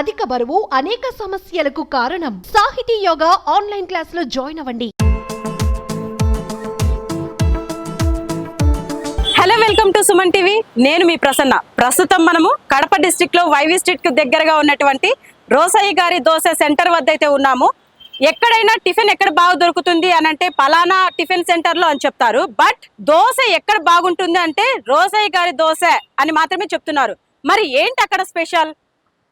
అధిక బరువు అనేక సమస్యలకు కారణం. సాహితీ యోగా ఆన్లైన్ క్లాసులో జాయిన్ అవ్వండి. Hello, welcome to Suman TV. నేను మీ ప్రసన్న. ప్రస్తుతం మనము కడప డిస్ట్రిక్ట్ లో వైవి స్ట్రీట్ కు దగ్గరగా ఉన్నటువంటి రోసయ్య గారి దోశ సెంటర్ వద్ద అయితే ఉన్నాము. ఎక్కడైనా టిఫిన్ ఎక్కడ బాగా దొరుకుతుంది అని అంటే పలానా టిఫిన్ సెంటర్ లో అని చెప్తారు. బట్ దోశ ఎక్కడ బాగుంటుంది అంటే రోసయ్య గారి దోశ అని మాత్రమే చెప్తున్నారు. మరి ఏంటి అక్కడ స్పెషల్?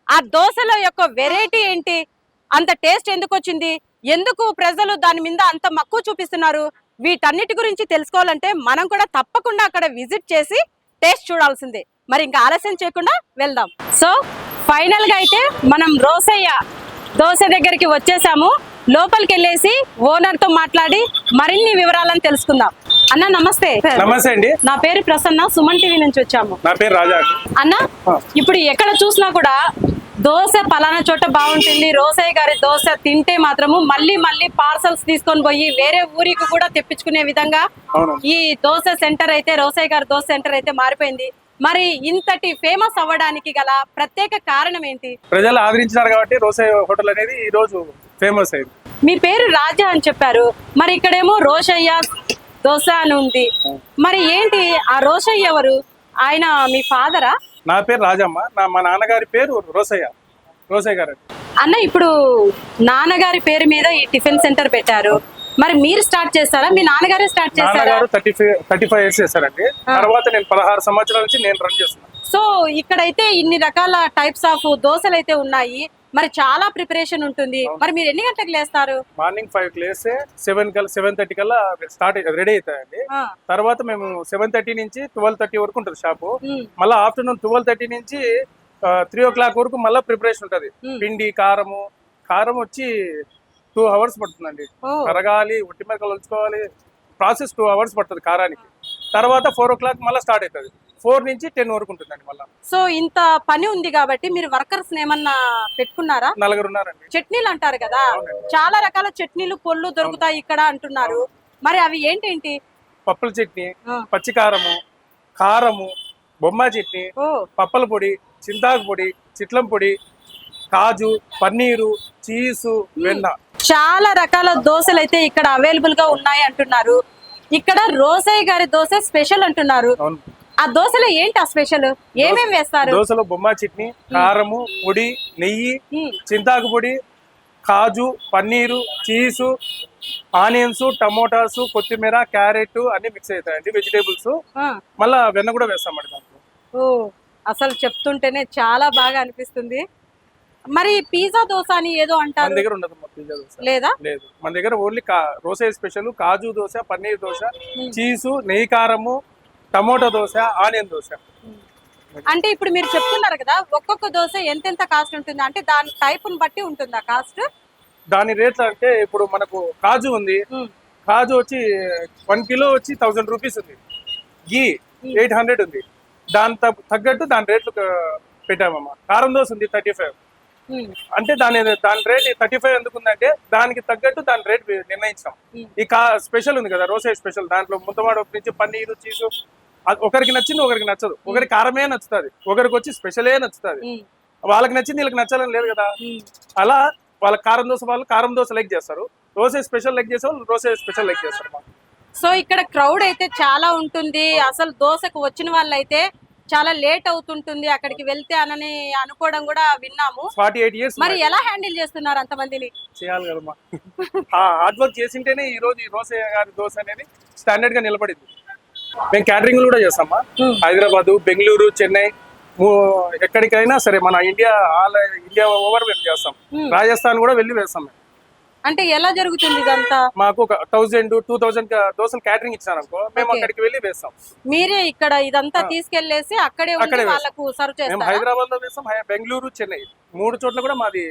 ఆ దోశల యొక్క వెరైటీ ఏంటి? అంత టేస్ట్ ఎందుకు వచ్చింది? ఎందుకు ప్రజలు దాని మీద అంత మక్కువ చూపిస్తున్నారు? వీటన్నిటి గురించి తెలుసుకోవాలంటే మనం కూడా తప్పకుండా అక్కడ విజిట్ చేసి టేస్ట్ చూడాల్సిందే. మరి ఇంకా ఆలస్యం చేయకుండా వెళ్దాం. సో ఫైనల్ గా అయితే మనం రోసయ్య దోశ దగ్గరికి వచ్చేసాము. లోపలికి వెళ్ళేసి ఓనర్ తో మాట్లాడి మరిన్ని వివరాలను తెలుసుకుందాం. అన్న నమస్తే. నమస్తే అండి. నా పేరు ప్రసన్న, సుమన్ టీవీ నుంచి వచ్చాము. నా పేరు రాజా. అన్న, ఇప్పుడు ఎక్కడ చూసినా కూడా దోశ పలానా చోట బాగుంటుంది, రోసయ్య గారి దోశ తింటే మాత్రము మళ్ళీ మళ్ళీ పార్సల్స్ తీసుకొని పోయి వేరే ఊరికి కూడా తెప్పించుకునే విధంగా ఈ దోశ సెంటర్ అయితే, రోసయ్య గారి దోశ సెంటర్ అయితే మారిపోయింది. మరి ఇంతటి ఫేమస్ అవ్వడానికి గల ప్రత్యేక కారణం ఏంటి? ప్రజలు ఆదరించినారు కాబట్టి రోసయ్య హోటల్ అనేది ఈ రోజు ఫేమస్ అయింది. మీ పేరు రాజా అని చెప్పారు, మరి ఇక్కడేమో రోసయ్య దోశ అని ఉంది. మరి ఏంటి ఆ రోసయ్య ఎవరు? ఆయన మీ ఫాదరా? నా పేరు రాజమ్మ. మా నాన్నగారి పేరు రోసయ్య గారు. అన్న, ఇప్పుడు నాన్నగారి పేరు మీద ఈ టిఫిన్ సెంటర్ పెట్టారు. మరి మీరు స్టార్ట్ చేస్తారా, మీ నాన్నగారే స్టార్ట్ చేస్తారా? 35 ఇయర్స్ చేశారండి. తర్వాత నేను 16 సంవత్సరాల నుంచి నేను రన్ చేస్తున్నాను. సో ఇక్కడైతే ఇన్ని రకాల టైప్స్ ఆఫ్ దోశలు అయితే ఉన్నాయి. మరి చాలా ప్రిపరేషన్ ఉంటుంది. మరి మీరు ఎన్ని గంటలకు లేస్తారు? మార్నింగ్ 5 లేస్తే 7:30 కల్లా స్టార్ట్ రెడీ అవుతాయండి. తర్వాత మేము 7:30 నుంచి 12:30 వరకు ఉంటుంది షాపు. మళ్ళీ ఆఫ్టర్నూన్ 12:30 నుంచి 3 o'clock వరకు మళ్ళీ ప్రిపరేషన్ ఉంటది. పిండి, కారం వచ్చి 2 hours పడుతుందండి. కరగాలి, ఒట్టి మిరపకాయలు ఉంచుకోవాలి. ప్రాసెస్ 2 hours పడుతుంది కారానికి. తర్వాత 4 o'clock మళ్ళీ స్టార్ట్ అవుతుంది. 4 నుంచి 10 వరకు ఉంటుందండి మళ్ళీ. సో ఇంత పని ఉంది కాబట్టి మీరు వర్కర్స్ ఏమన్నా పెట్టుకున్నారా? 4 ఉన్నారండి. చట్నీలు అంటారు కదా, చాలా రకాల చట్నీలు, పొళ్ళు దొరుకుతాయి ఇక్కడ అంటున్నారు. మరి అవి ఏంటేంటి? పప్పుల చట్నీ, పచ్చికారము, కారము, బొమ్మ చట్నీ, పప్పల పొడి, చింతాకు పొడి, చిట్లం పొడి, కాజు, పన్నీరు, చీజు, వెన్న, చాలా రకాల దోశలు అయితే ఇక్కడ అవైలబుల్ గా ఉన్నాయి అంటున్నారు. ఇక్కడ రోసయ్య గారి దోశ స్పెషల్ అంటున్నారు. ఆ దోశలో ఏంటి ఆ స్పెషల్? ఏమేమి వేస్తారు? దోశలో బొమ్మ చట్నీ, కారము, పొడి, నెయ్యి, చింతాకు పొడి, కాజు, పన్నీరు, చీజు, ఆనియన్స్, టమోటాస్, కొత్తిమీర, క్యారెట్ అన్ని మిక్స్ అవుతాయండి. వెజిటేబుల్స్, మళ్ళా వెన్న కూడా వేస్తామండి దాంట్లో. ఓ, అసలు చెప్తుంటేనే చాలా బాగా అనిపిస్తుంది. మరి పిజ్జా దోశ అని ఏదో అంటారు, మన దగ్గర ఉండదు. పిజ్జా దోశ లేదా? లేదు, మన దగ్గర ఓన్లీ రోసయ్య స్పెషల్ కాజు దోశ, పన్నీర్ దోశ, చీజు, నెయ్యి కారము, టమోటా దోశ, ఆనియన్ దోశ. అంటే ఇప్పుడు మీరు చెప్తున్నారు కదా, ఒక్కొక్క దోశ ఎంతెంత కాస్ట్ ఉంటుంది అంటే దాని టైప్ ని బట్టి ఉంటుందా కాస్ట్? దాని రేట్లు అంటే ఇప్పుడు మనకు కాజు ఉంది. కాజు వచ్చి 1 కిలో వచ్చి 1000 రూపీస్ ఉంది. గీ 800 ఉంది. దాని తగ్గట్టు దాని రేట్లు పెట్టామమ్మా. కారం దోశ ఉంది 35. అంటే దాని రేట్ 35 ఎందుకు ఉందంటే దానికి తగ్గట్టు దాని రేట్ నిర్ణయించాం. ఈ స్పెషల్ ఉంది కదా రోసయ్య స్పెషల్, దాంట్లో ముంతమాడ నుంచి పన్నీరు, చీజు, ఒకరికి నచ్చింది ఒకరికి నచ్చదు. ఒకరికి కారమే నచ్చుతుంది, ఒకరికి వచ్చి స్పెషలే నచ్చుతుంది. వాళ్ళకి నచ్చింది వీళ్ళకి నచ్చాలని లేదు కదా. అలా వాళ్ళకి కారం దోశ వాళ్ళు కారం దోశ లైక్ చేస్తారు, రోసయ్య స్పెషల్ లైక్ చేసే వాళ్ళు రోసయ్య స్పెషల్ లైక్ చేస్తారు. సో ఇక్కడ క్రౌడ్ అయితే చాలా ఉంటుంది. అసలు దోశకు వచ్చిన వాళ్ళు అయితే చాలా లేట్ అవుతుంటుంది అక్కడికి వెళ్తే అని అనుకోవడం కూడా విన్నాము. 48 years. మరి ఎలా హ్యాండిల్ చేస్తున్నారు అంతమందిని? చేయాలి కదమ్మా. హార్డ్ వర్క్ చేసింటేనే ఈ రోజు ఈ రోసయ్య గారి దోశ అనేది స్టాండర్డ్ గా నిలబడింది. మేము క్యాటరింగ్ కూడా చేస్తామా. హైదరాబాద్, బెంగళూరు, చెన్నై, ఎక్కడికైనా సరే మన ఇండియా ఓవర్ మేము చేస్తాం. రాజస్థాన్ కూడా వెళ్ళి వేస్తాం. అంటే ఎలా జరుగుతుంది ఇదంతా? మాకు ఒక 1000-2000 దోశలు క్యాటరింగ్ ఇచ్చారనుకో, మేము అక్కడికి వెళ్ళి వేస్తాం. మీరే ఇక్కడ ఇదంతా తీసుకెళ్లేసి అక్కడే వాళ్ళకు సర్వ్ చేస్తారా? మేము హైదరాబాద్ లో వేస్తాం, బెంగళూరు, చెన్నై 3 చోట్ల కూడా మాది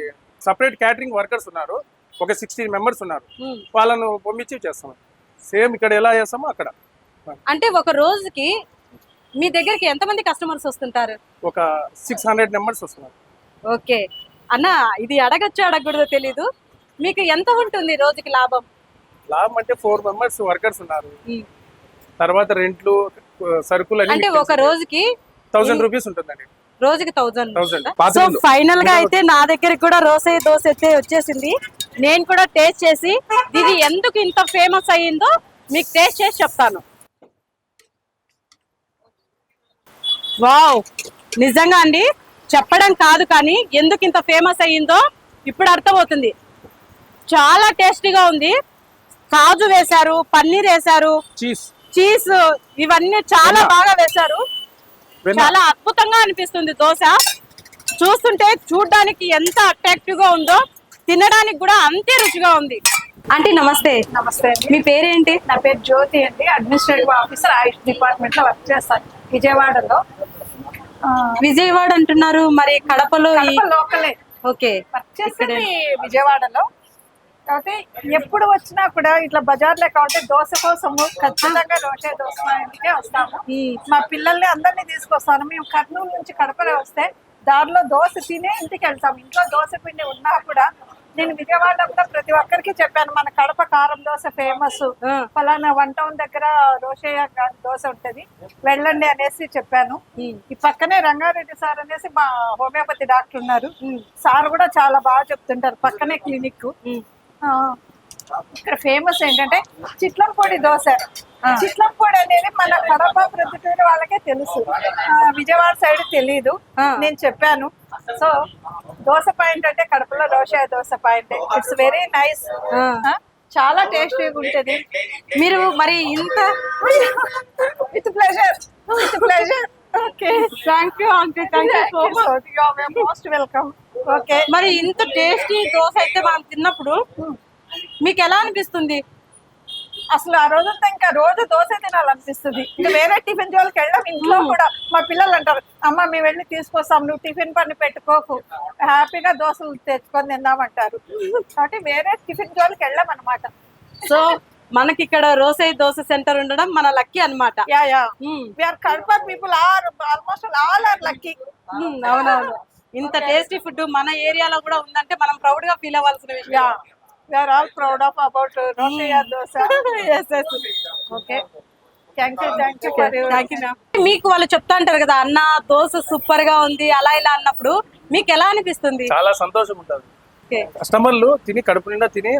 సపరేట్ క్యాటరింగ్ వర్కర్స్ ఉన్నారు. ఒక 16 members ఉన్నారు. వాళ్ళను పంపించి చేస్తాం. సేమ్ ఇక్కడ ఎలా చేస్తామో అక్కడ. అంటే ఒక రోజుకి మీ దగ్గరికి ఎంతమంది కస్టమర్స్ వస్తుంటారు? ఒక 600 members వస్తున్నారు. ఓకే అన్న, ఇది అడగచ్చు అడగకూడదో తెలీదు, మీకు ఎంత ఉంటుంది రోజుకి లాభం? లాభం అంటే 4 members వర్కర్స్ ఉన్నారు. తర్వాత రెంట్లు, సరుకులు అంటే ఒక రోజుకి 1000 రూపీస్ ఉంటుందండి. రోజుకి 1000. 1000. సో పాతిళ్ళు. ఫైనల్ గా అయితే నా దగ్గరికి కూడా రోసయ్య దోశ అయితే వచ్చేసింది. నేను కూడా టేస్ట్ చేసి ఇది ఎందుకు ఇంత ఫేమస్ అయ్యిందో మీకు టేస్ట్ చేసి చెప్తాను. వావ్, నిజంగా అండి, చెప్పడం కాదు కానీ ఎందుకు ఇంత ఫేమస్ అయ్యిందో ఇప్పుడు అర్థమవుతుంది. చాలా టేస్టీగా ఉంది. కాజు వేశారు, పన్నీర్ వేశారు, చీజ్ ఇవన్నీ చాలా బాగా వేశారు. చాలా అద్భుతంగా అనిపిస్తుంది దోశ. చూస్తుంటే చూడడానికి ఎంత అట్రాక్టివ్ గా ఉందో తినడానికి కూడా అంతే రుచిగా ఉంది. ఆంటీ నమస్తే. నమస్తే అండి. మీ పేరేంటి? నా పేరు జ్యోతి అండి. అడ్మినిస్ట్రేటివ్ ఆఫీసర్ ఆయుష్ డిపార్ట్మెంట్ లో వర్క్ చేస్తాను విజయవాడలో. విజయవాడ అంటున్నారు, మరి కడపలో లోకలే ఓకే వర్క్ చేసేది విజయవాడలో. కాబట్టి ఎప్పుడు వచ్చినా కూడా ఇట్లా బజార్లో కాబట్టి దోశ కోసము ఖచ్చితంగా రోషయ్య దోశ ఇంటికే వస్తాము. మా పిల్లల్ని అందరినీ తీసుకొస్తాను. మేము కర్నూలు నుంచి కడపలో వస్తే దారిలో దోశ తినే ఇంటికి వెళ్తాం. ఇంట్లో దోశ పిండి ఉన్నా కూడా నేను విజయవాడలో కూడా ప్రతి ఒక్కరికి చెప్పాను, మన కడప కారం దోశ ఫేమస్, ఫలానా 1 టౌన్ దగ్గర రోషయ్య గారి దోశ ఉంటది, వెళ్ళండి అనేసి చెప్పాను. ఈ పక్కనే రంగారెడ్డి సార్ అనేసి మా హోమియోపతి డాక్టర్ ఉన్నారు. సార్ కూడా చాలా బాగా చెప్తుంటారు. పక్కనే క్లినిక్. ఇక్కడ ఫేమస్ ఏంటంటే చిట్లంపొడి దోశ. చిట్లంపొడి అనేది మన కడప ప్రొద్దుటూరు వాళ్ళకే తెలుసు, విజయవాడ సైడ్ తెలీదు. నేను చెప్పాను. సో దోశ పాయింట్ అంటే కడపలో Roshaiah dosa point. It's very nice, చాలా టేస్టీగా ఉంటది. మీరు మరి ఇంత with pleasure, with pleasure. Okay, thank you aunty, thank you so much. Most welcome. Okay, మరి ఇంత టేస్టీ దోశ అయితే మనం తిన్నప్పుడు మీకు ఎలా అనిపిస్తుంది? అసలు ఆ రోజంతా ఇంకా రోజు దోశ తినాలనిపిస్తుంది. ఇంకా వేరే టిఫిన్ జోలికి వెళ్ళాం. ఇంట్లో కూడా మా పిల్లలు అంటారు, అమ్మ మేము వెళ్ళి తీసుకొస్తాం, నువ్వు టిఫిన్ పని పెట్టుకోకు, హ్యాపీగా దోశలు తెచ్చుకొని తిందామంటారు. కాబట్టి వేరే టిఫిన్ జోలికి వెళ్ళాం అనమాట. సో మనకి ఇక్కడ రోసయ్య దోశ సెంటర్ ఉండడం మన లక్కీ అన్నమాట. Yeah yeah, we are Kadapa people are almost all are lucky. అవునవును, ఇంత టేస్టీ ఫుడ్ మన ఏరియాలో కూడా ఉందంటే మనం ప్రౌడ్ గా ఫీల్ అవ్వాల్సిన విషయం. Yeah, we are all proud of about Roshaiah dosa. yes yes, okay, thank you for your. Thank you ma'am. మీకు వాళ్ళు చెప్తా అంటారు కదా, అన్న దోశ సూపర్ గా ఉంది అలా ఇలా అన్నప్పుడు మీకు ఎలా అనిపిస్తుంది? చాలా సంతోషం ఉంటుంది. ఓకే, కస్టమర్లు తిని కడుపు నిండా తిని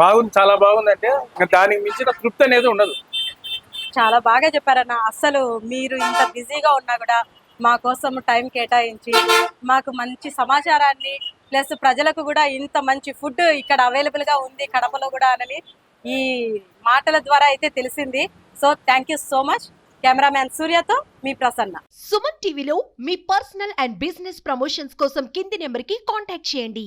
బాగుంది, చాలా బాగుంది అంటే దానికి మించిన తృప్తి అనేది ఉండదు. చాలా బాగా చెప్పారన్న. అసలు మీరు ఇంత బిజీగా ఉన్నా కూడా మా కోసం టైం కేటాయించి మాకు మంచి సమాచారాన్ని ప్లస్ ప్రజలకు కూడా ఇంత మంచి ఫుడ్ ఇక్కడ అవైలబుల్ గా ఉంది కడపలో కూడా అని ఈ మాటల ద్వారా అయితే తెలిసింది. So thank you so much. Cameraman సూర్యతో మీ ప్రసన్న. సుమన్ టీవీలో మీ పర్సనల్ అండ్ బిజినెస్ ప్రమోషన్స్ కోసం కింది నెంబర్ కి కాంటాక్ట్ చేయండి.